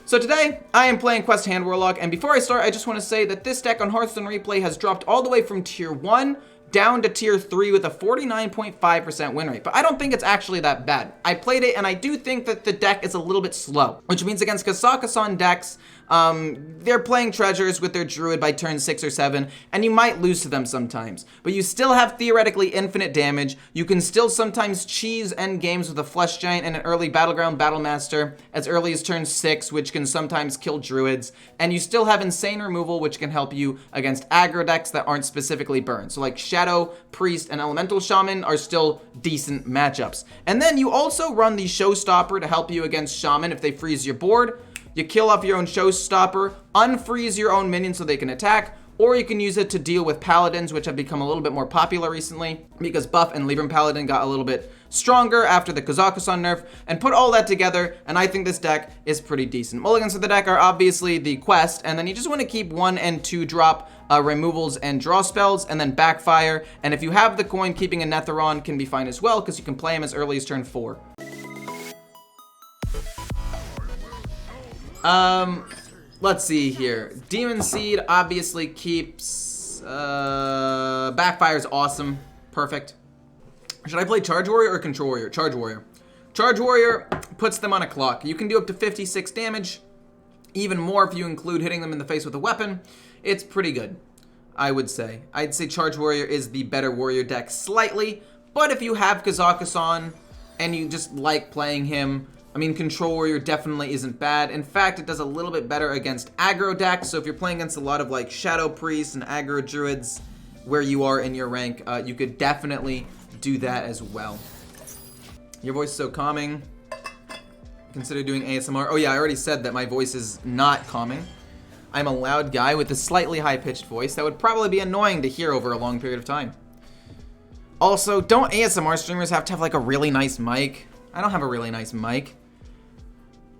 So today, I am playing Quest Hand Warlock, and before I start, I just want to say that this deck on Hearthstone Replay has dropped all the way from Tier 1 down to Tier 3 with a 49.5% win rate, but I don't think it's actually that bad. I played it, and I do think that the deck is a little bit slow, which means against KAZAKUSAN decks, they're playing treasures with their druid by turn 6 or 7, and you might lose to them sometimes. But you still have theoretically infinite damage. You can still sometimes cheese end games with a flesh giant and an early battleground battlemaster as early as turn 6, which can sometimes kill druids. And you still have insane removal, which can help you against aggro decks that aren't specifically burned. So like Shadow, Priest, and Elemental Shaman are still decent matchups. And then you also run the Showstopper to help you against Shaman if they freeze your board. You kill off your own Showstopper, unfreeze your own minions so they can attack, or you can use it to deal with Paladins, which have become a little bit more popular recently because Buff and Libram Paladin got a little bit stronger after the KAZAKUSAN nerf, and put all that together, and I think this deck is pretty decent. Mulligans for the deck are obviously the Quest, and then you just want to keep 1 and 2 drop removals and draw spells, and then backfire, and if you have the coin, keeping a Netheron can be fine as well, because you can play him as early as turn 4. Let's see here. Demon Seed obviously keeps, Backfire's awesome. Perfect. Should I play Charge Warrior or Control Warrior? Charge Warrior. Charge Warrior puts them on a clock. You can do up to 56 damage. Even more if you include hitting them in the face with a weapon. It's pretty good, I would say. I'd say Charge Warrior is the better warrior deck slightly, but if you have KAZAKUSAN and you just like playing him, I mean, Control Warrior definitely isn't bad. In fact, it does a little bit better against aggro decks. So if you're playing against a lot of like Shadow Priests and aggro druids where you are in your rank, you could definitely do that as well. Your voice is so calming. Consider doing ASMR. Oh yeah, I already said that my voice is not calming. I'm a loud guy with a slightly high-pitched voice that would probably be annoying to hear over a long period of time. Also, don't ASMR streamers have to have like a really nice mic? I don't have a really nice mic.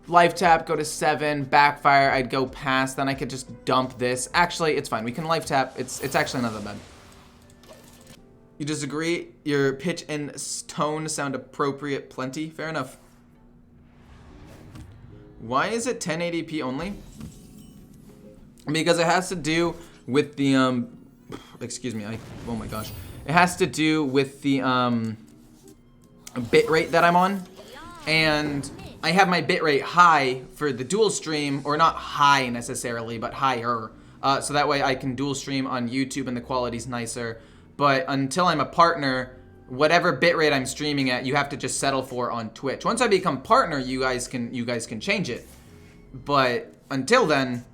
Life tap, go to 7, backfire, I'd go past, then I could just dump this. Actually, it's fine. We can life tap. It's actually not that bad. You disagree? Your pitch and tone sound appropriate plenty. Fair enough. Why is it 1080p only? Because it has to do with the, excuse me, oh my gosh. It has to do with the, bit rate that I'm on. And I have my bitrate high for the dual stream, or not high necessarily, but higher. So that way I can dual stream on YouTube and the quality's nicer. But until I'm a partner, whatever bitrate I'm streaming at, you have to just settle for on Twitch. Once I become partner, you guys can change it. But until then,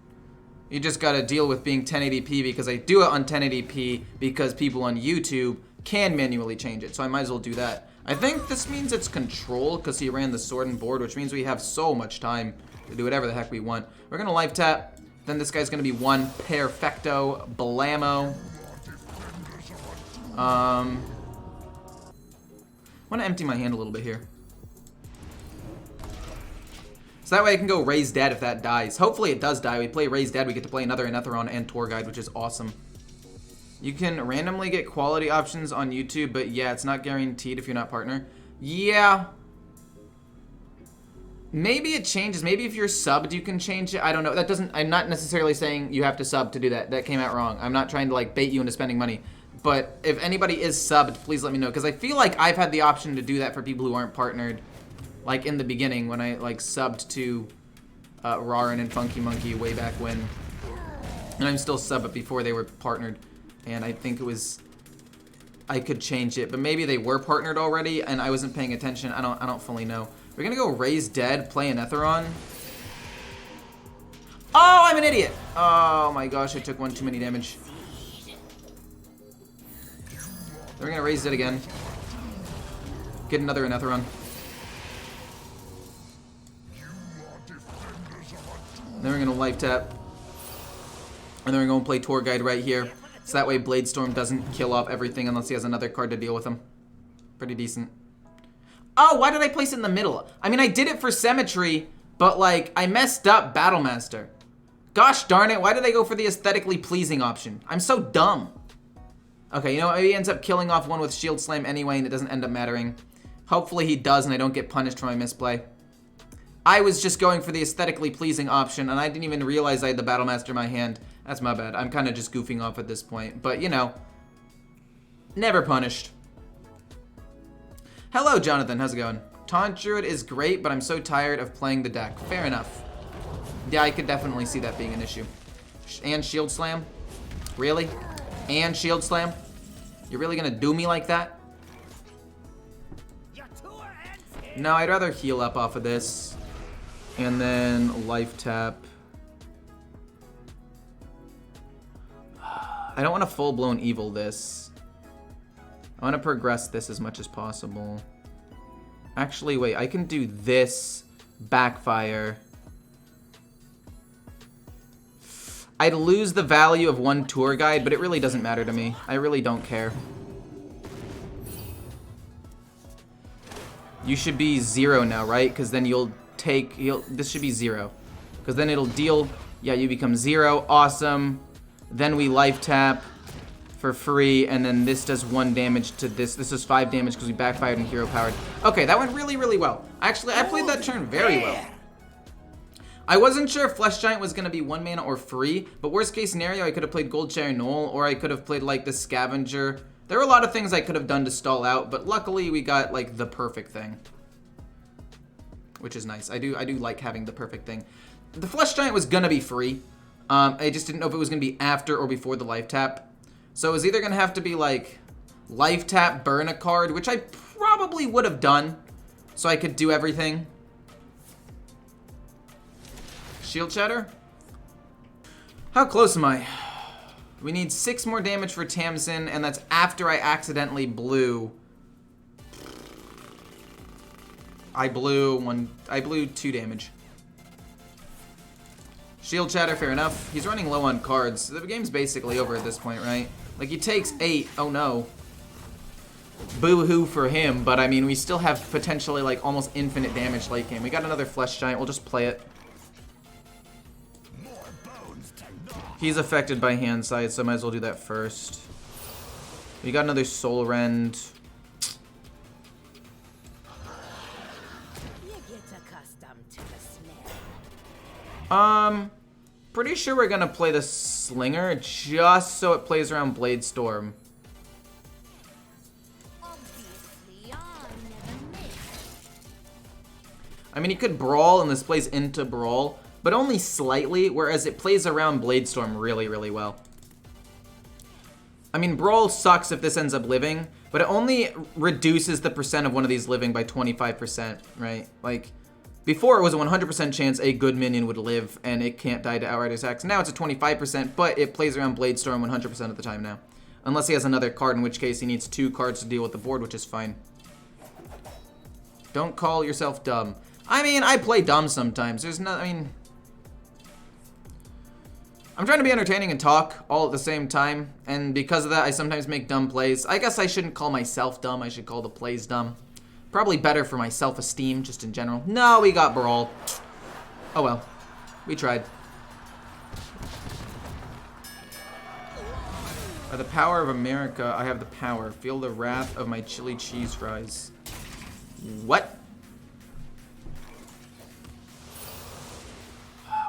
you just gotta deal with being 1080p because I do it on 1080p because people on YouTube can manually change it. So I might as well do that. I think this means it's control because he ran the sword and board, which means we have so much time to do whatever the heck we want. We're going to life tap. Then this guy's going to be 1 perfecto blammo. I want to empty my hand a little bit here. So that way I can go Raise Dead if that dies. Hopefully it does die. We play Raise Dead, we get to play another Netheron and Tour Guide, which is awesome. You can randomly get quality options on YouTube, but yeah, it's not guaranteed if you're not partner. Yeah. Maybe it changes. Maybe if you're subbed, you can change it. I don't know. That doesn't, I'm not necessarily saying you have to sub to do that. That came out wrong. I'm not trying to like bait you into spending money. But if anybody is subbed, please let me know. Because I feel like I've had the option to do that for people who aren't partnered. Like in the beginning when I like subbed to Rarin and Funky Monkey way back when. And I'm still subbed, but before they were partnered. And I think it was, I could change it, but maybe they were partnered already and I wasn't paying attention. I don't fully know. We're gonna go Raise Dead, play an Netheron. Oh, I'm an idiot. Oh my gosh, I took 1 too many damage. Then we're gonna Raise Dead again. Get another Netheron. Then we're gonna life tap. And then we're gonna play Tour Guide right here. So that way Bladestorm doesn't kill off everything unless he has another card to deal with him. Pretty decent. Oh, why did I place it in the middle? I mean, I did it for Symmetry, but like, I messed up Battlemaster. Gosh darn it, why did I go for the aesthetically pleasing option? I'm so dumb. Okay, you know what, maybe he ends up killing off one with Shield Slam anyway and it doesn't end up mattering. Hopefully he does and I don't get punished for my misplay. I was just going for the aesthetically pleasing option, and I didn't even realize I had the Battle Master in my hand. That's my bad. I'm kind of just goofing off at this point. But, you know, never punished. Hello, Jonathan. How's it going? Taunt Druid is great, but I'm so tired of playing the deck. Fair enough. Yeah, I could definitely see that being an issue. And Shield Slam? Really? And Shield Slam? You're really gonna do me like that? No, I'd rather heal up off of this. And then life tap. I don't want to full-blown evil this. I want to progress this as much as possible. Actually, wait, I can do this backfire. I'd lose the value of one tour guide, but it really doesn't matter to me. I really don't care. You should be 0 now, right? Because then this should be 0. Because then it'll deal, yeah, you become 0, awesome. Then we life tap for free, and then this does 1 damage to this. This is 5 damage because we backfired and hero powered. Okay, that went really, really well. Actually, I played that turn very well. I wasn't sure if Flesh Giant was going to be 1 mana or free, but worst case scenario, I could have played Gold Cherry Knoll, or I could have played like the Scavenger. There were a lot of things I could have done to stall out, but luckily we got like the perfect thing, which is nice. I do like having the perfect thing. The Flesh Giant was going to be free. I just didn't know if it was going to be after or before the life tap. So it was either going to have to be like life tap, burn a card, which I probably would have done so I could do everything. Shield Shatter? How close am I? We need 6 more damage for Tamsin, and that's after I accidentally blew. I blew 2 damage. Shield Shatter, fair enough. He's running low on cards. The game's basically over at this point, right? Like, he takes 8. Oh, no. Boo-hoo for him, but, I mean, we still have potentially, like, almost infinite damage late game. We got another Flesh Giant. We'll just play it. He's affected by hand size, so I might as well do that first. We got another Soul Rend. Pretty sure we're gonna play the Slinger just so it plays around Blade Storm. I mean, he could Brawl and this plays into Brawl, but only slightly, whereas it plays around Blade Storm really, really well. I mean, Brawl sucks if this ends up living, but it only reduces the percent of one of these living by 25%, right? Like, before it was a 100% chance a good minion would live and it can't die to outright attacks. Now it's a 25%, but it plays around Blade Storm 100% of the time now. Unless he has another card, in which case he needs 2 cards to deal with the board, which is fine. Don't call yourself dumb. I mean, I play dumb sometimes. There's no, I mean, I'm trying to be entertaining and talk all at the same time, and because of that, I sometimes make dumb plays. I guess I shouldn't call myself dumb. I should call the plays dumb. Probably better for my self-esteem, just in general. No, we got Brawl. Oh well. We tried. By the power of America, I have the power. Feel the wrath of my chili cheese fries. What?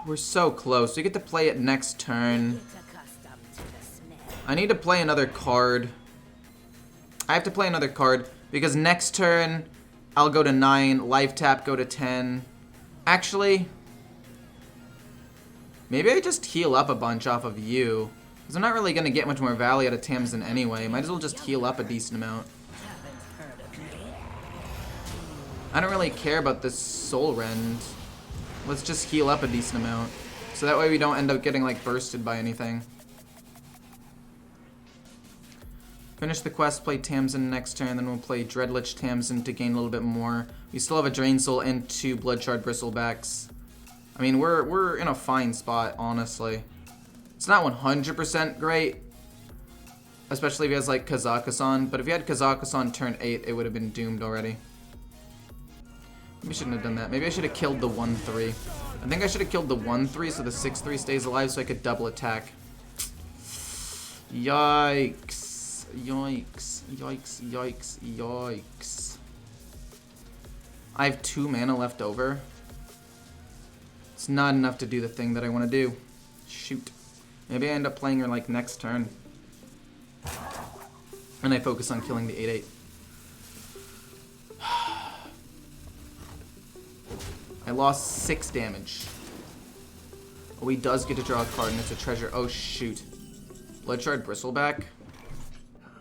We're so close. We get to play it next turn. I need to play another card. I have to play another card because next turn I'll go to 9, life tap, go to 10. Actually, maybe I just heal up a bunch off of you, because I'm not really going to get much more value out of Tamsin anyway. Might as well just heal up a decent amount. I don't really care about this Soul Rend. Let's just heal up a decent amount, so that way we don't end up getting like bursted by anything. Finish the quest, play Tamsin next turn, then we'll play Dreadlich Tamsin to gain a little bit more. We still have a Drain Soul and 2 Bloodshard Bristlebacks. I mean, we're in a fine spot, honestly. It's not 100% great, especially if he has like KAZAKUSAN, but if he had KAZAKUSAN turn 8, it would have been doomed already. Maybe I shouldn't have done that. Maybe I should have killed the 1-3. I think I should have killed the 1-3 so the 6-3 stays alive so I could double attack. Yikes. Yikes. Yikes. Yikes. Yikes. I have 2 mana left over. It's not enough to do the thing that I want to do. Shoot. Maybe I end up playing her like next turn. And I focus on killing the 8/8. I lost 6 damage. Oh, he does get to draw a card and it's a treasure. Oh shoot. Bloodshard Bristleback.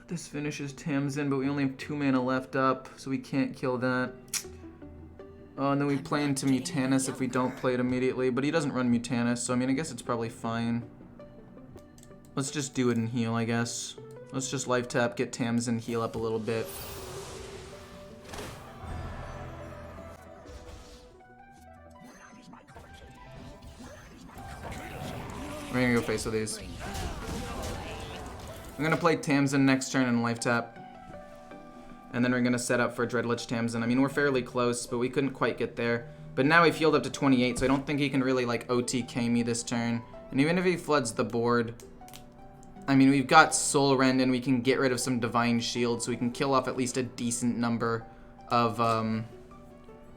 This finishes Tamsin, but we only have 2 mana left up, so we can't kill that. Oh, and then we play into Mutanus if we don't play it immediately, but he doesn't run Mutanus, so I mean, I guess it's probably fine. Let's just do it and heal, I guess. Let's just life tap, get Tamsin, heal up a little bit. We're gonna go face with these. I'm gonna play Tamsin next turn and life tap. And then we're gonna set up for Dreadlich Tamsin. I mean, we're fairly close, but we couldn't quite get there. But now we've healed up to 28, so I don't think he can really, like, OTK me this turn. And even if he floods the board, I mean, we've got Soul Rend, and we can get rid of some Divine Shield, so we can kill off at least a decent number of,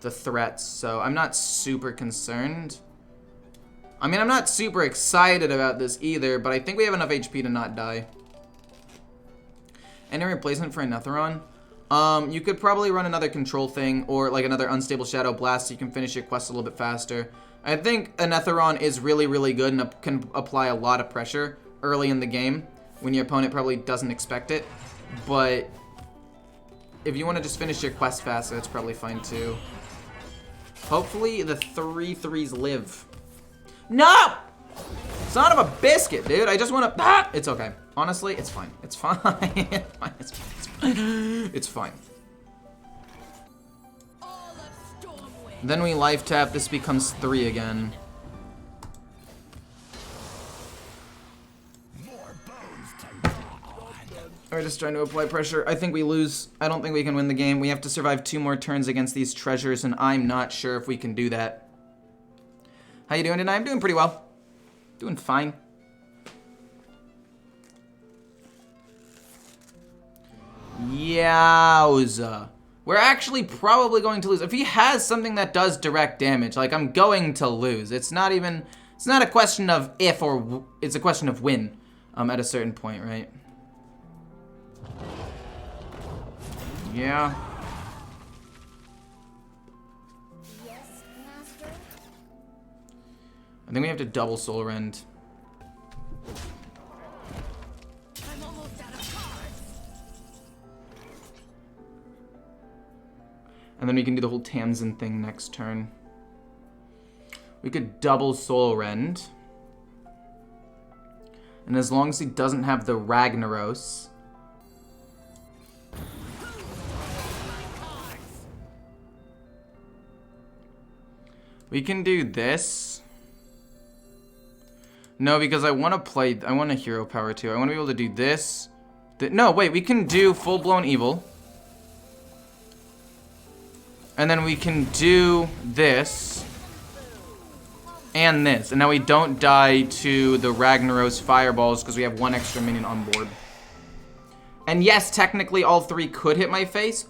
the threats. So I'm not super concerned. I mean, I'm not super excited about this either, but I think we have enough HP to not die. Any replacement for a Netheron? You could probably run another control thing, or like another Unstable Shadow Blast so you can finish your quest a little bit faster. I think a Netheron is really, really good and can apply a lot of pressure early in the game when your opponent probably doesn't expect it. But if you want to just finish your quest faster, that's probably fine too. Hopefully the 3/3s live. No! Son of a biscuit, dude. I just want to... Ah! It's okay. Honestly, it's fine. It's fine. It's fine. It's fine. It's fine. Then we life tap. This becomes 3 again. We're just trying to apply pressure. I think we lose. I don't think we can win the game. We have to survive 2 more turns against these treasures, and I'm not sure if we can do that. How you doing tonight? I'm doing pretty well. Doing fine. Yowza. We're actually probably going to lose. If he has something that does direct damage, like, I'm going to lose. It's not a question of if or it's a question of when at a certain point, right? Yeah. I think we have to double Soul Rend. I'm almost out of cards. And then we can do the whole Tamsin thing next turn. We could double Soul Rend. And as long as he doesn't have the Ragnaros. We can do this. No, because I want to hero power too. I want to be able to do this. No, wait, we can do full-blown evil. And then we can do this. And this. And now we don't die to the Ragnaros fireballs because we have 1 extra minion on board. And yes, technically all 3 could hit my face.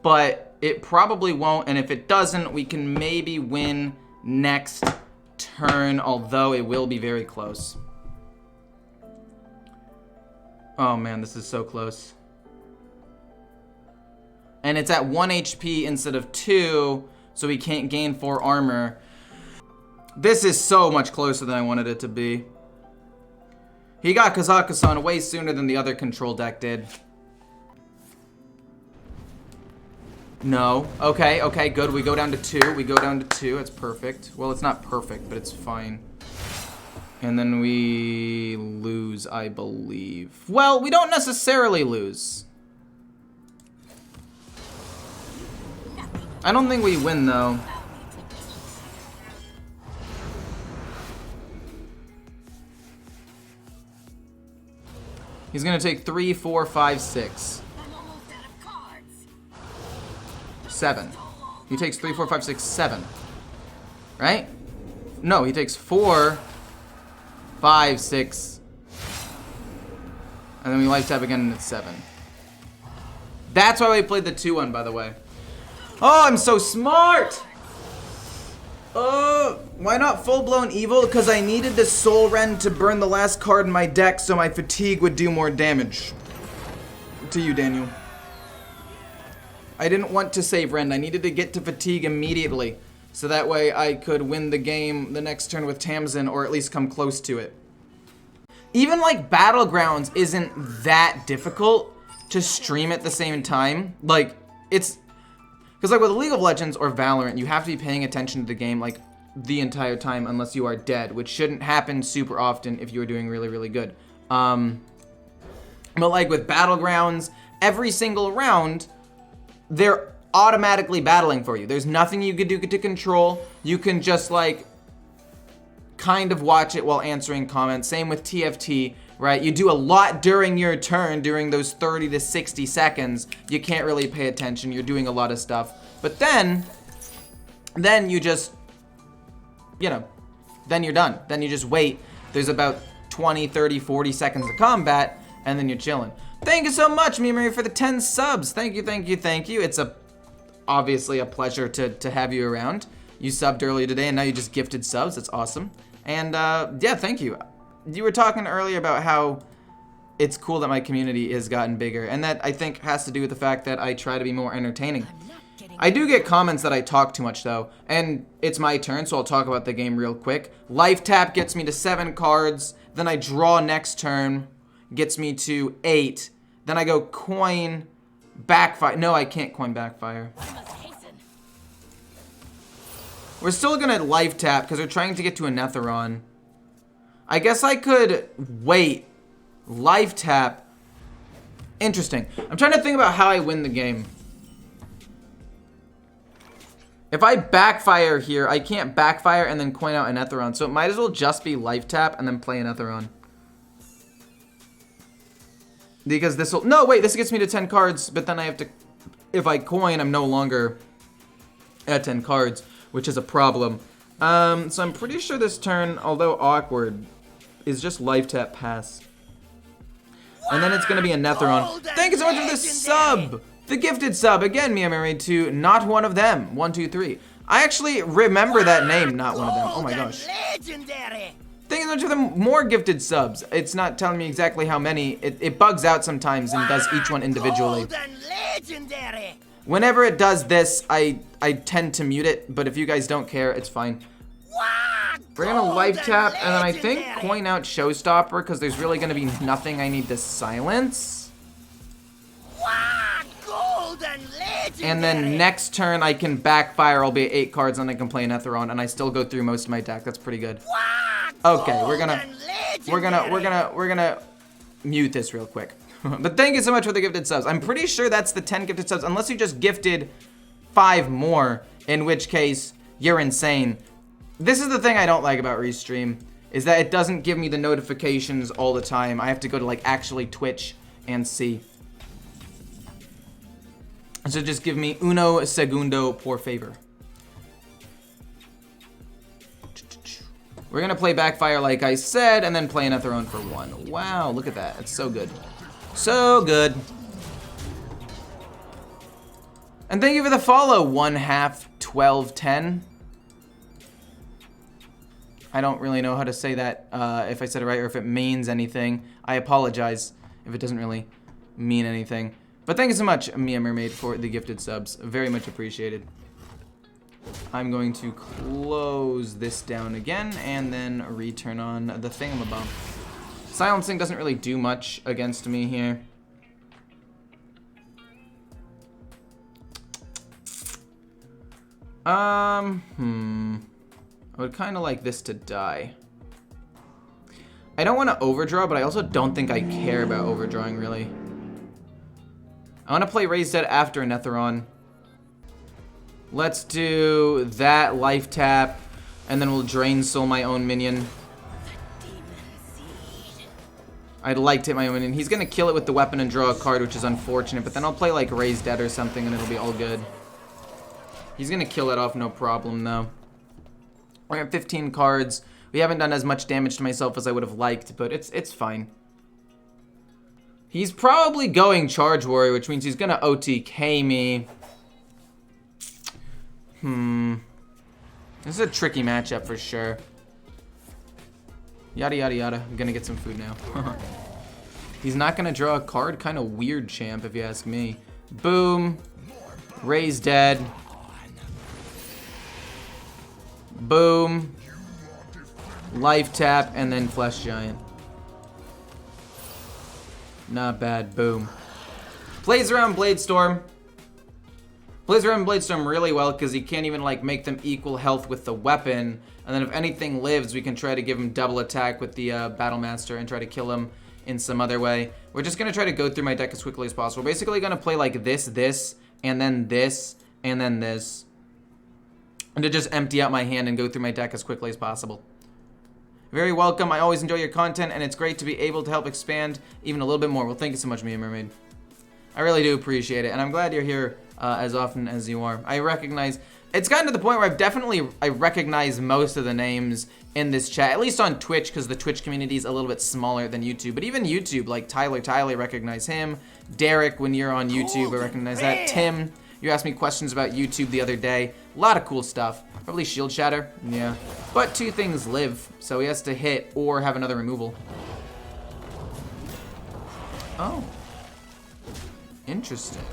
But it probably won't. And if it doesn't, we can maybe win next turn, although it will be very close. Oh man, this is so close. And it's at 1 HP instead of 2, so we can't gain 4 armor. This is so much closer than I wanted it to be. He got KAZAKUSAN way sooner than the other control deck did. No. Okay, okay, good. We go down to 2. We go down to 2. That's perfect. Well, it's not perfect, but it's fine. And then we lose, I believe. Well, we don't necessarily lose. I don't think we win, though. He's gonna take 3, 4, 5, 6. 7. He takes 3, 4, 5, 6, 7. Right? No, he takes 4, 5, 6. And then we life tap again and it's 7. That's why we played the 2-1, by the way. Oh, I'm so smart! Why not full-blown evil? Because I needed the Soul Rend to burn the last card in my deck so my fatigue would do more damage. To you, Daniel. I didn't want to save Rend. I needed to get to fatigue immediately. So that way I could win the game the next turn with Tamsin, or at least come close to it. Even like Battlegrounds isn't that difficult to stream at the same time. Like, it's... Because like with League of Legends or Valorant, you have to be paying attention to the game like the entire time unless you are dead, which shouldn't happen super often if you are doing really, really good. But like with Battlegrounds, every single round, they're automatically battling for you. There's nothing you could do to control. You can just like kind of watch it while answering comments. Same with TFT, right? You do a lot during your turn, during those 30 to 60 seconds. You can't really pay attention. You're doing a lot of stuff. But then you just, you know, then you're done. Then you just wait. There's about 20, 30, 40 seconds of combat, and then you're chilling. Thank you so much, Mia Marie, for the 10 subs. Thank you, thank you, thank you. It's obviously a pleasure to have you around. You subbed earlier today, and now you just gifted subs. That's awesome. And yeah, thank you. You were talking earlier about how it's cool that my community has gotten bigger, and that I think has to do with the fact that I try to be more entertaining. I do get comments that I talk too much though, and it's my turn, so I'll talk about the game real quick. Life tap gets me to 7 cards, then I draw next turn, gets me to 8, then I go coin, backfire. No, I can't coin backfire. We're still gonna life tap because we're trying to get to a Netheron. I guess I could wait, life tap. Interesting. I'm trying to think about how I win the game. If I backfire here, I can't backfire and then coin out an Netheron, so it might as well just be life tap and then play an Netheron. Because this will, no wait, this gets me to 10 cards, but then I have to, if I coin, I'm no longer at 10 cards, which is a problem. So I'm pretty sure this turn, although awkward, is just life tap pass. And then it's gonna be a Netheron. Thank you so much for the sub! The gifted sub, again, Mia Marie, to Not One of Them, 1, 2, 3. I actually remember that name, Not One of Them. Oh my gosh. Legendary. Thank you so much for the more gifted subs. It's not telling me exactly how many. It bugs out sometimes and does each one individually. Legendary. Whenever it does this, I tend to mute it, but if you guys don't care, it's fine. We're gonna life tap, and then I think coin out Showstopper, because there's really gonna be nothing I need to silence. And then next turn I can backfire, I'll be at 8 cards, and I can play an Netheron, and I still go through most of my deck. That's pretty good. Okay, we're gonna mute this real quick. But thank you so much for the gifted subs. I'm pretty sure that's the 10 gifted subs, unless you just gifted 5 more, in which case you're insane. This is the thing I don't like about Restream, is that it doesn't give me the notifications all the time. I have to go to like actually Twitch and see. So just give me uno segundo por favor. We're gonna play backfire like I said, and then play an Netheron for 1. Wow, look at that. It's so good. So good. And thank you for the follow, 1/2 1210. I don't really know how to say that, if I said it right or if it means anything. I apologize if it doesn't really mean anything. But thank you so much, Mia Mermaid, for the gifted subs. Very much appreciated. I'm going to close this down again and then return on the thingamabob. Silencing doesn't really do much against me here. I would kind of like this to die. I don't want to overdraw, but I also don't think I care about overdrawing, really. I want to play Raised Dead after a Netheron. Let's do that life tap, and then we'll Drain Soul my own minion. I'd like to hit my own minion. He's going to kill it with the weapon and draw a card, which is unfortunate, but then I'll play like Raised Dead or something, and it'll be all good. He's going to kill it off, no problem, though. We're at 15 cards. We haven't done as much damage to myself as I would have liked, but it's fine. He's probably going Charge Warrior, which means he's going to OTK me. This is a tricky matchup for sure. Yada, yada, yada. I'm gonna get some food now. He's not gonna draw a card. Kind of weird, champ, if you ask me. Boom. Ray's dead. Boom. Life tap, and then Flesh Giant. Not bad. Boom. Plays around Bladestorm. Plays around Bladestorm really well because he can't even like make them equal health with the weapon. And then if anything lives, we can try to give him double attack with the Battle Master and try to kill him in some other way. We're just going to try to go through my deck as quickly as possible. We're basically going to play like this, and then this, and then this. And to just empty out my hand and go through my deck as quickly as possible. Very welcome. I always enjoy your content, and it's great to be able to help expand even a little bit more. Well, thank you so much, Mia Mermaid. I really do appreciate it, and I'm glad you're here as often as you are. I recognize... It's gotten to the point where I recognize most of the names in this chat, at least on Twitch, because the Twitch community is a little bit smaller than YouTube. But even YouTube, like Tyler, I recognize him. Derek, when you're on YouTube, I recognize that. Tim, you asked me questions about YouTube the other day. A lot of cool stuff. Probably Shield Shatter, yeah. But two things live, so he has to hit or have another removal. Oh. Interesting.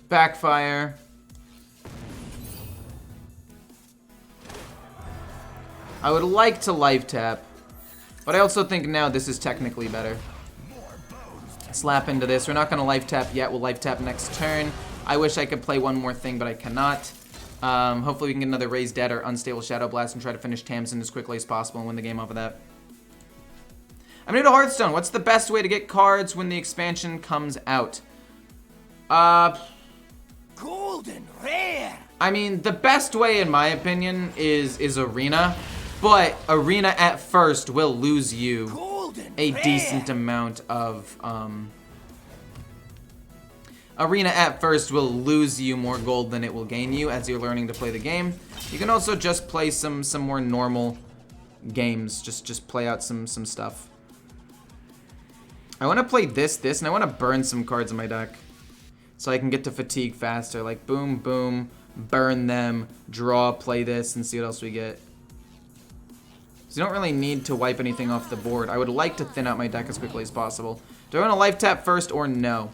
Backfire. I would like to life tap, but I also think now this is technically better. Slap into this. We're not going to life tap yet. We'll life tap next turn. I wish I could play one more thing, but I cannot. Hopefully we can get another Raised Dead or Unstable Shadow Blast and try to finish Tamsin as quickly as possible and win the game off of that. I'm new to Hearthstone. What's the best way to get cards when the expansion comes out? Golden rare. I mean, the best way, in my opinion, is Arena. But Arena at first will lose you a decent amount of, Arena at first will lose you more gold than it will gain you as you're learning to play the game. You can also just play some more normal games. Just play out some stuff. I want to play this, and I want to burn some cards in my deck. So I can get to fatigue faster. Like, boom, boom, burn them, draw, play this, and see what else we get. So you don't really need to wipe anything off the board. I would like to thin out my deck as quickly as possible. Do I want to life tap first or no?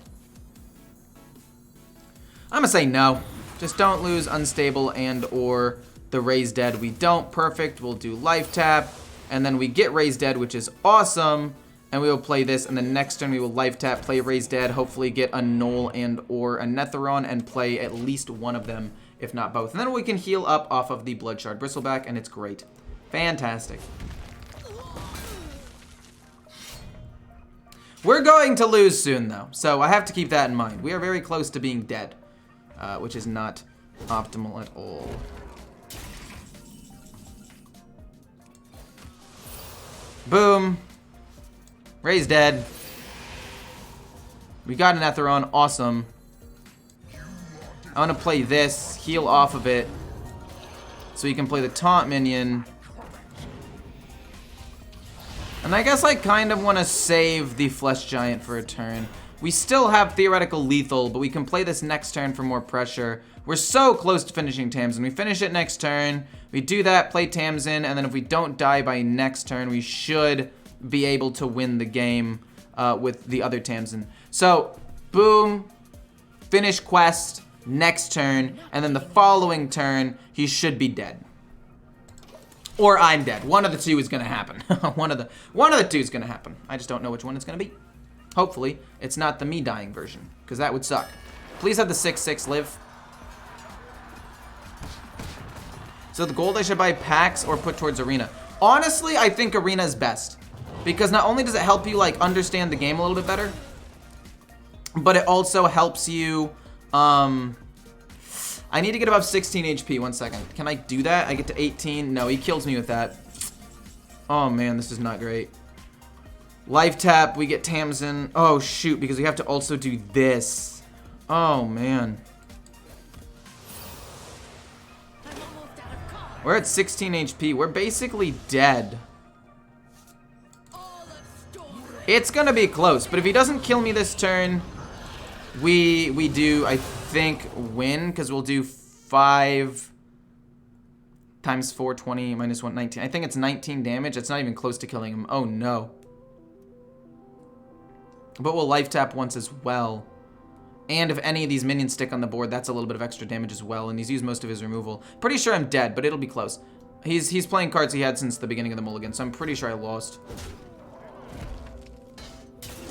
I'm going to say no. Just don't lose Unstable and or the Raised Dead. We don't. Perfect. We'll do life tap. And then we get Raised Dead, which is awesome. And we will play this, and the next turn we will life tap, play Raised Dead, hopefully get a Null and or a Netheron, and play at least one of them, if not both. And then we can heal up off of the Blood Shard Bristleback, and it's great. Fantastic. We're going to lose soon, though, so I have to keep that in mind. We are very close to being dead, which is not optimal at all. Boom. Raised Dead. We got an Netheron. Awesome. I want to play this. Heal off of it. So you can play the Taunt Minion. And I guess I kind of want to save the Flesh Giant for a turn. We still have theoretical lethal, but we can play this next turn for more pressure. We're so close to finishing Tamsin. We finish it next turn. We do that, play Tamsin, and then if we don't die by next turn, we should be able to win the game with the other Tamsin. So, boom, finish quest, next turn, and then the following turn, he should be dead. Or I'm dead. One of the two is gonna happen. one of the two is gonna happen. I just don't know which one it's gonna be. Hopefully, it's not the me dying version, because that would suck. Please have the 6/6 live. So the gold I should buy packs or put towards Arena. Honestly, I think Arena is best. Because not only does it help you like understand the game a little bit better, but it also helps you, I need to get above 16 HP, 1 second. Can I do that? I get to 18, no, he kills me with that. Oh man, this is not great. Life tap, we get Tamsin. Oh shoot, because we have to also do this. Oh man. I'm almost out of cards. We're at 16 HP, we're basically dead. It's gonna be close, but if he doesn't kill me this turn, we do, I think, win, because we'll do 5 times 4, 20, minus 1, 19. I think it's 19 damage. It's not even close to killing him. Oh, no. But we'll life tap once as well. And if any of these minions stick on the board, that's a little bit of extra damage as well, and he's used most of his removal. Pretty sure I'm dead, but it'll be close. He's playing cards he had since the beginning of the mulligan, so I'm pretty sure I lost.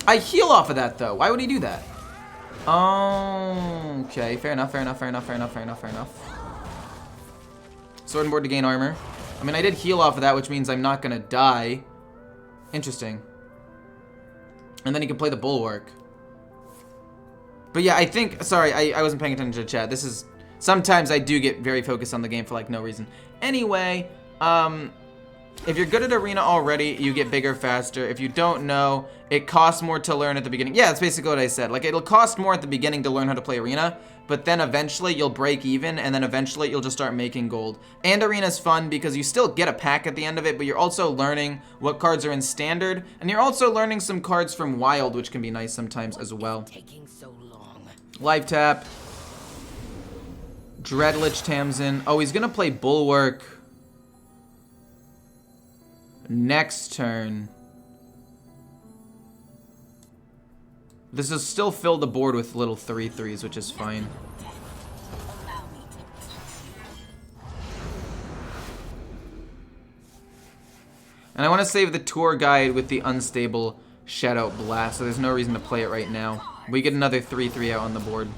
I heal off of that, though. Why would he do that? Oh, okay. Fair enough, fair enough, fair enough, fair enough, fair enough, fair enough. Sword and board to gain armor. I mean, I did heal off of that, which means I'm not going to die. Interesting. And then he can play the Bulwark. But yeah, I think... Sorry, I wasn't paying attention to chat. This is... Sometimes I do get very focused on the game for, like, no reason. Anyway, if you're good at Arena already, you get bigger faster. If you don't know, it costs more to learn at the beginning. Yeah, that's basically what I said. Like, it'll cost more at the beginning to learn how to play Arena, but then eventually you'll break even, and then eventually you'll just start making gold. And Arena's fun because you still get a pack at the end of it, but you're also learning what cards are in Standard, and you're also learning some cards from Wild, which can be nice sometimes as well. Taking so long. Life tap. Dreadlich Tamsin. Oh, he's gonna play Bulwark next turn. This will still fill the board with little 3/3s, which is fine. And I want to save the tour guide with the unstable Shadow Blast, so there's no reason to play it right now. We get another 3/3 out on the board.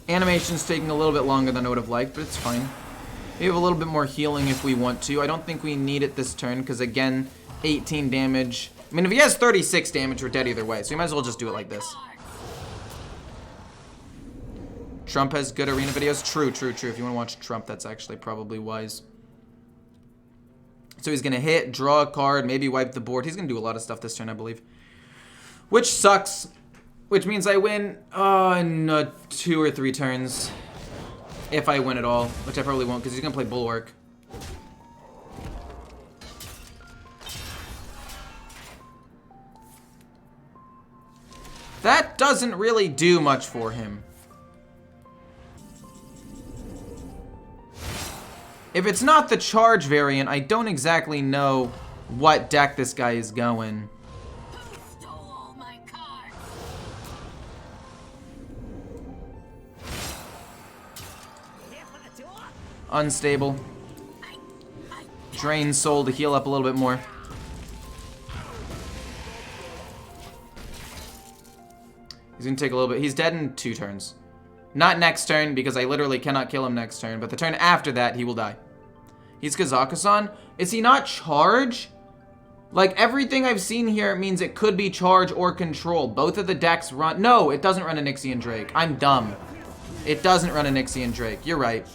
Animation's taking a little bit longer than I would have liked, but it's fine. We have a little bit more healing if we want to. I don't think we need it this turn, because again, 18 damage. I mean, if he has 36 damage, we're dead either way, so we might as well just do it like this. Trump has good arena videos. True, true, true. If you want to watch Trump, that's actually probably wise. So he's going to hit, draw a card, maybe wipe the board. He's going to do a lot of stuff this turn, I believe. Which sucks. Which means I win in 2 or 3 turns. If I win at all. Which I probably won't because he's going to play Bulwark. That doesn't really do much for him. If it's not the charge variant, I don't exactly know what deck this guy is going. Unstable. Drain soul to heal up a little bit more. He's gonna take a little bit. He's dead in 2 turns. Not next turn, because I literally cannot kill him next turn, but the turn after that, he will die. He's KAZAKUSAN. Is he not charge? Like, everything I've seen here means it could be charge or control. Both of the decks run... No, it doesn't run a Nixian Drake. I'm dumb. It doesn't run a Nixian Drake. You're right.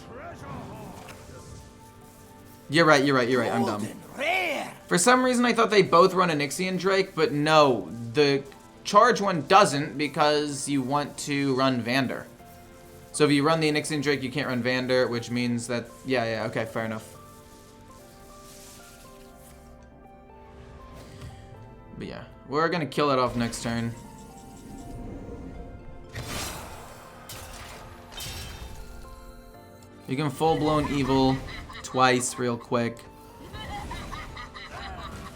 You're right, you're right, you're right. I'm dumb. For some reason, I thought they both run a Nixian Drake, but no. The charge one doesn't because you want to run Vander. So if you run the Nixian Drake, you can't run Vander, which means that... Yeah, okay, fair enough. But yeah, we're gonna kill it off next turn. You can full-blown evil twice real quick.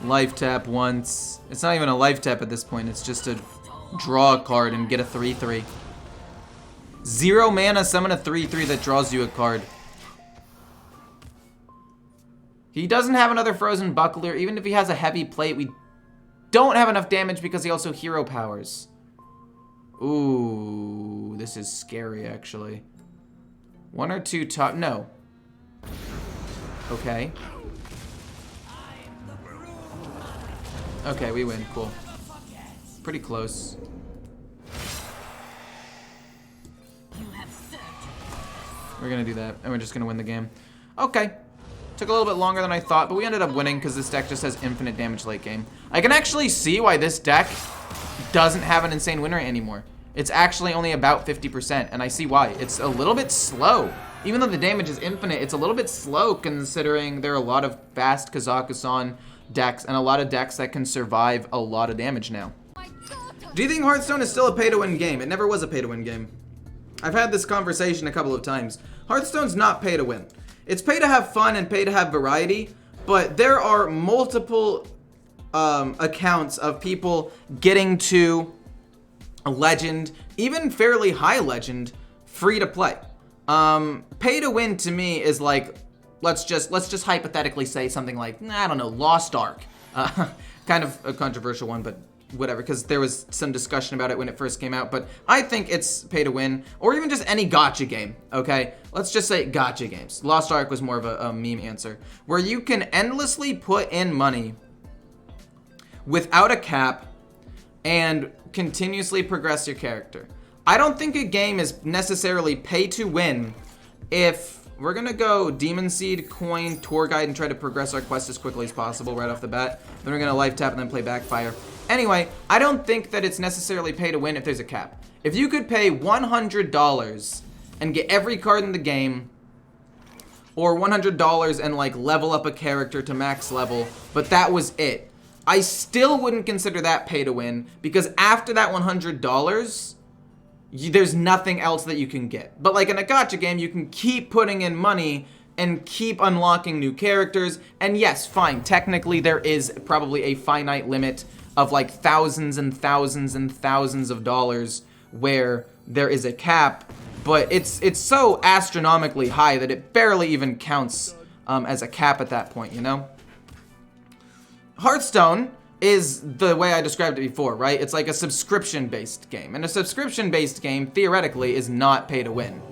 Life tap once. It's not even a life tap at this point, it's just to draw a card and get a 3/3. 0 mana, summon a 3/3 that draws you a card. He doesn't have another Frozen Buckler. Even if he has a heavy plate, we don't have enough damage because he also hero powers. Ooh, this is scary, actually. 1 or 2 top... No. Okay. Okay, we win. Cool. Pretty close. We're gonna do that, and we're just gonna win the game. Okay. Took a little bit longer than I thought, but we ended up winning because this deck just has infinite damage late game. I can actually see why this deck doesn't have an insane win rate anymore. It's actually only about 50%, and I see why. It's a little bit slow. Even though the damage is infinite, it's a little bit slow considering there are a lot of fast Kazakusan decks and a lot of decks that can survive a lot of damage now. Do you think Hearthstone is still a pay-to-win game? It never was a pay-to-win game. I've had this conversation a couple of times. Hearthstone's not pay-to-win. It's pay to have fun and pay to have variety, but there are multiple accounts of people getting to a legend, even fairly high legend, free to play. Pay to win to me is like, let's just hypothetically say something like, I don't know, Lost Ark. Kind of a controversial one, but whatever, because there was some discussion about it when it first came out, but I think it's pay to win, or even just any gacha game, okay? Let's just say gacha games. Lost Ark was more of a meme answer, where you can endlessly put in money without a cap and continuously progress your character. I don't think a game is necessarily pay to win if we're gonna go Demon Seed, Coin, Tour Guide, and try to progress our quest as quickly as possible right off the bat. Then we're gonna life tap and then play Backfire. Anyway, I don't think that it's necessarily pay to win if there's a cap. If you could pay $100 and get every card in the game, or $100 and like level up a character to max level, but that was it, I still wouldn't consider that pay to win, because after that $100, there's nothing else that you can get. But like in a gacha game, you can keep putting in money and keep unlocking new characters. And yes, fine, technically there is probably a finite limit of like thousands and thousands and thousands of dollars where there is a cap, but it's so astronomically high that it barely even counts as a cap at that point, you know? Hearthstone is the way I described it before, right? It's like a subscription-based game. And a subscription-based game, theoretically, is not pay to win.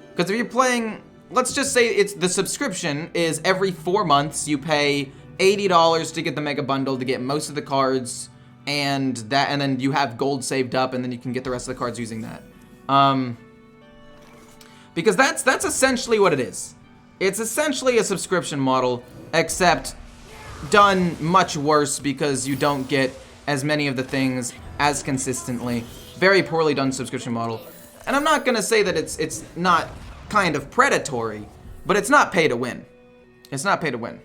Because if you're playing, let's just say it's the subscription is every 4 months you pay $80 to get the mega bundle to get most of the cards, and then you have gold saved up, and then you can get the rest of the cards using that. Because that's essentially what it is. It's essentially a subscription model, except done much worse because you don't get as many of the things as consistently. Very poorly done subscription model. And I'm not gonna say that it's not kind of predatory, but it's not pay to win. It's not pay to win.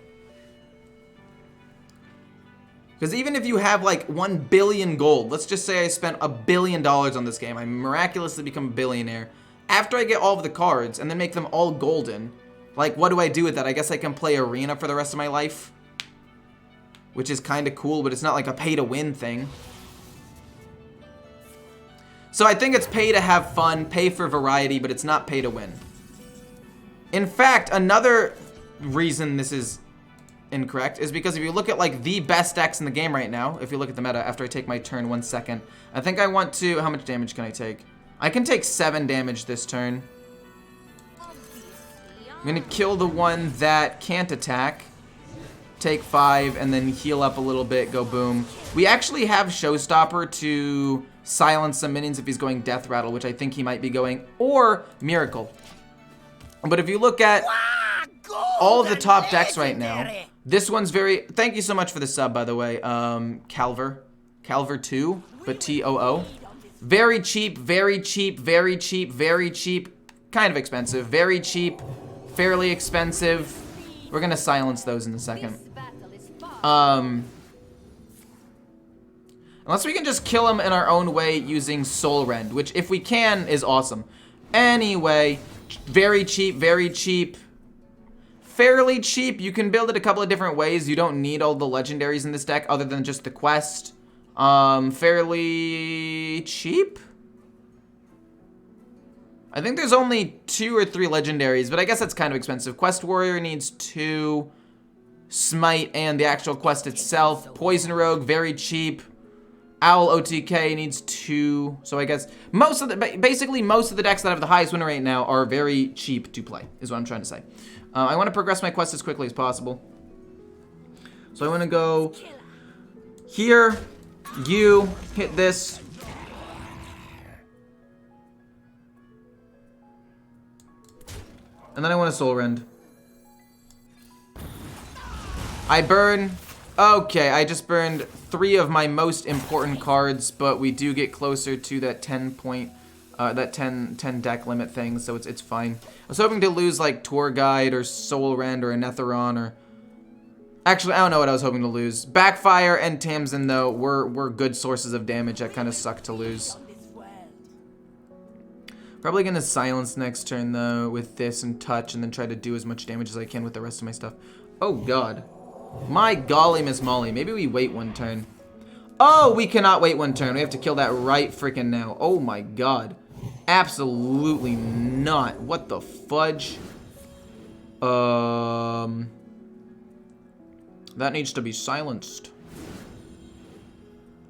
Because even if you have like 1 billion gold, let's just say I spent $1 billion on this game, I miraculously become a billionaire. After I get all of the cards and then make them all golden, like what do I do with that? I guess I can play Arena for the rest of my life, which is kind of cool, but it's not like a pay to win thing. So I think it's pay to have fun, pay for variety, but it's not pay to win. In fact, another reason this is incorrect is because if you look at like the best decks in the game right now, if you look at the meta, after I take my turn 1 second, I think I want to, how much damage can I take? I can take 7 damage this turn. I'm gonna kill the one that can't attack, take 5, and then heal up a little bit, go boom. We actually have Showstopper to silence some minions if he's going Death Rattle, which I think he might be going, or Miracle. But if you look at all of the top decks right now, this one's very, thank you so much for the sub, by the way, Calver 2, but T-O-O. Very cheap, very cheap, very cheap, very cheap, kind of expensive, very cheap, fairly expensive. We're gonna silence those in a second. Unless we can just kill them in our own way using Soul Rend, which if we can is awesome. Anyway, very cheap, very cheap. Fairly cheap. You can build it a couple of different ways. You don't need all the legendaries in this deck other than just the quest. Fairly cheap? I think there's only 2 or 3 legendaries, but I guess that's kind of expensive. Quest Warrior needs 2. Smite and the actual quest itself. Poison Rogue, very cheap. Owl OTK needs 2. So I guess basically most of the decks that have the highest win rate now are very cheap to play, is what I'm trying to say. I want to progress my quest as quickly as possible. So I want to go here, you, hit this. And then I want to Soul Rend. I burn. Okay, I just burned 3 of my most important cards, but we do get closer to that 10 point that 10 deck limit thing, so it's fine. I was hoping to lose like Tour Guide or Soul Rend or Anetheron or... Actually, I don't know what I was hoping to lose. Backfire and Tamsin, though, were good sources of damage that kind of suck to lose. Probably gonna silence next turn, though, with this and touch, and then try to do as much damage as I can with the rest of my stuff. Oh, God. My golly, Miss Molly. Maybe we wait one turn. Oh, we cannot wait one turn. We have to kill that right freaking now. Oh, my God. Absolutely not. What the fudge? That needs to be silenced.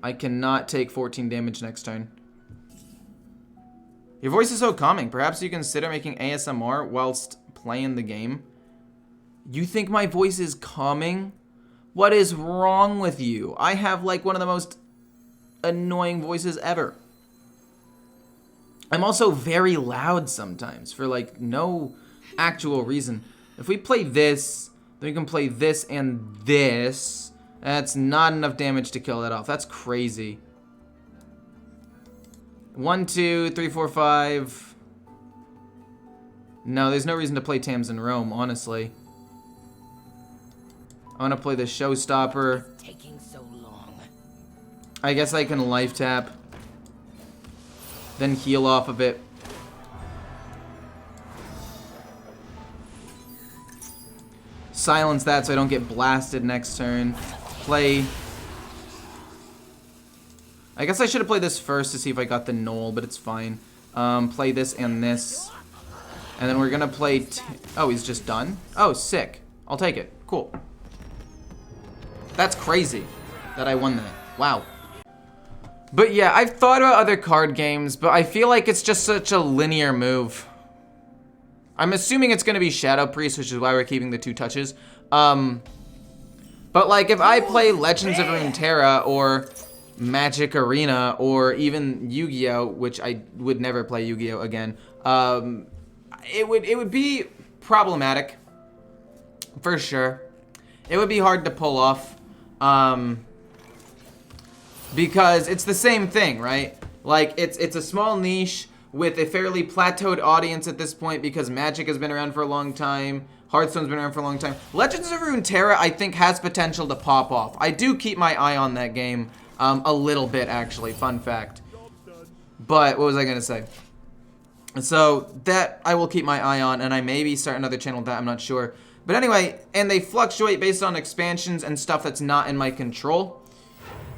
I cannot take 14 damage next turn. Your voice is so calming. Perhaps you consider making ASMR whilst playing the game. You think my voice is calming? What is wrong with you? I have like one of the most annoying voices ever. I'm also very loud sometimes for like no actual reason. If we play this, then we can play this and this. That's not enough damage to kill that off. That's crazy. 1, 2, 3, 4, 5. No, there's no reason to play Tamsin Rome, honestly. I want to play the Showstopper. It's taking so long. I guess I can life tap. Then heal off of it. Silence that so I don't get blasted next turn. Play. I guess I should have played this first to see if I got the Knoll, but it's fine. Play this and this. And then we're gonna play... Oh, he's just done? Oh, sick. I'll take it. Cool. That's crazy that I won that. Wow. But yeah, I've thought about other card games, but I feel like it's just such a linear move. I'm assuming it's gonna be Shadow Priest, which is why we're keeping the 2 touches. But like, if I play Legends of Runeterra or Magic Arena or even Yu-Gi-Oh, which I would never play Yu-Gi-Oh again, it would be problematic for sure. It would be hard to pull off because it's the same thing, right? Like it's a small niche with a fairly plateaued audience at this point because Magic has been around for a long time. Hearthstone's been around for a long time. Legends of Runeterra, I think, has potential to pop off. I do keep my eye on that game a little bit, actually. Fun fact. But what was I gonna say? So that I will keep my eye on, and I maybe start another channel with that. I'm not sure. But anyway, and they fluctuate based on expansions and stuff that's not in my control.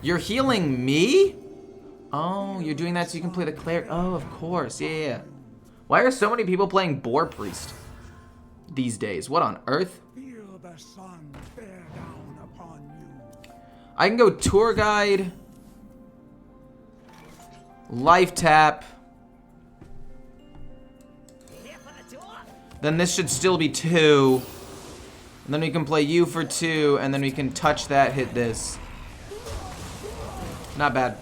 You're healing me? Oh, you're doing that so you can play the cleric. Oh, of course. Yeah. Why are so many people playing Boar Priest these days? What on earth? Feel the sun bear down upon you. I can go Tour Guide, Life Tap. Then this should still be 2. And then we can play you for 2, and then we can touch that, hit this. Not bad.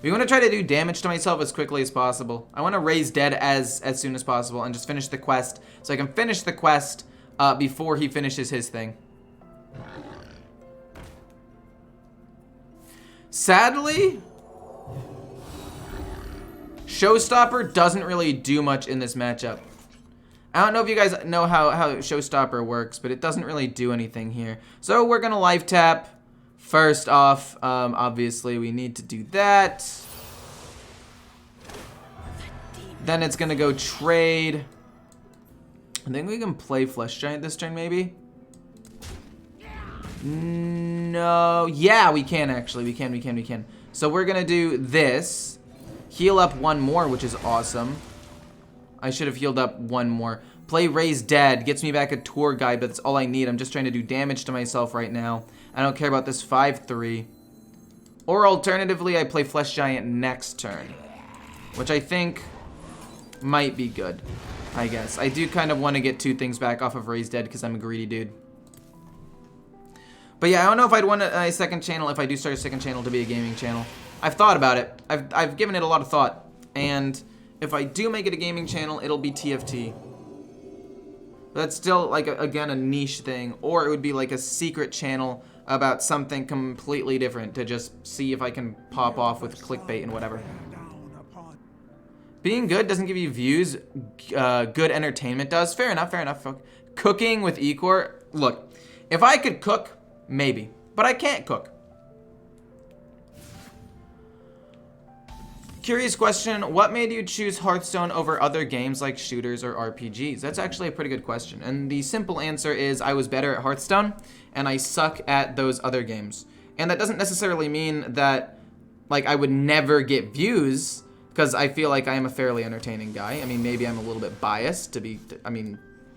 We want to try to do damage to myself as quickly as possible. I want to raise dead as soon as possible and just finish the quest so I can finish the quest before he finishes his thing. Sadly, Showstopper doesn't really do much in this matchup. I don't know if you guys know how Showstopper works, but it doesn't really do anything here. So we're gonna life tap. First off, obviously we need to do that. Then it's gonna go trade. I think we can play Flesh Giant this turn, maybe. No, yeah, we can actually. We can. So we're gonna do this. Heal up 1 more, which is awesome. I should have healed up 1 more. Play Raise Dead. Gets me back a Tour Guide, but that's all I need. I'm just trying to do damage to myself right now. I don't care about this 5-3. Or alternatively, I play Flesh Giant next turn. Which I think might be good, I guess. I do kind of want to get 2 things back off of Raise Dead because I'm a greedy dude. But yeah, I don't know if I'd want a second channel if I do start a second channel to be a gaming channel. I've thought about it. I've given it a lot of thought. And if I do make it a gaming channel, it'll be TFT. But that's still, like, again, a niche thing. Or it would be, like, a secret channel about something completely different to just see if I can pop off with clickbait and whatever. Being good doesn't give you views. Good entertainment does. Fair enough, fair enough. Cooking with Ecor. Look, if I could cook, maybe. But I can't cook. Curious question, what made you choose Hearthstone over other games like shooters or RPGs? That's actually a pretty good question. And the simple answer is I was better at Hearthstone and I suck at those other games. And that doesn't necessarily mean that like I would never get views, because I feel like I am a fairly entertaining guy. I mean, maybe I'm a little bit biased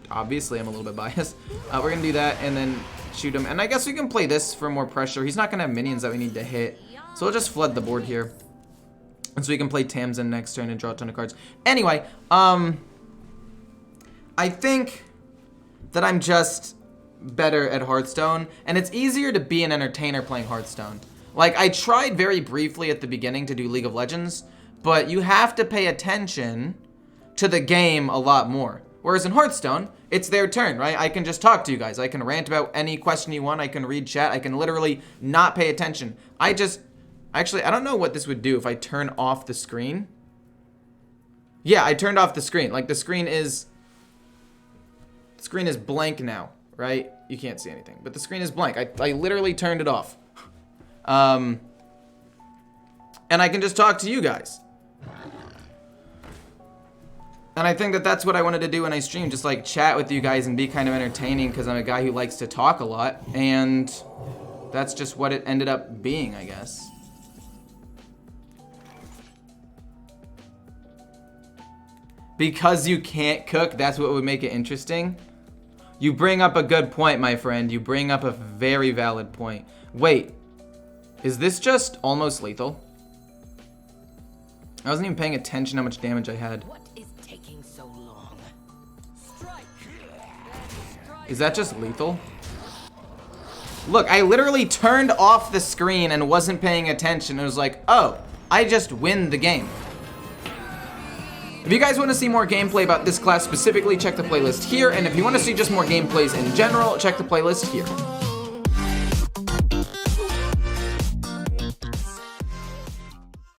obviously I'm a little bit biased. We're gonna do that and then shoot him. And I guess we can play this for more pressure. He's not gonna have minions that we need to hit. So we'll just flood the board here. And so we can play Tamsin next turn and draw a ton of cards. Anyway, I think that I'm just better at Hearthstone. And it's easier to be an entertainer playing Hearthstone. Like, I tried very briefly at the beginning to do League of Legends, but you have to pay attention to the game a lot more. Whereas in Hearthstone, it's their turn, right? I can just talk to you guys. I can rant about any question you want. I can read chat. I can literally not pay attention. Actually, I don't know what this would do if I turn off the screen. Yeah, I turned off the screen. Like, the screen is blank now, right? You can't see anything, but the screen is blank. I literally turned it off. And I can just talk to you guys. And I think that that's what I wanted to do when I stream, just like chat with you guys and be kind of entertaining, because I'm a guy who likes to talk a lot, and that's just what it ended up being, I guess. Because you can't cook, that's what would make it interesting. You bring up a good point, my friend. You bring up a very valid point. Wait, is this just almost lethal? I wasn't even paying attention how much damage I had. What is taking so long? Strike. Is that just lethal? Look, I literally turned off the screen and wasn't paying attention. It was like, oh, I just win the game. If you guys want to see more gameplay about this class specifically, check the playlist here. And if you want to see just more gameplays in general, check the playlist here.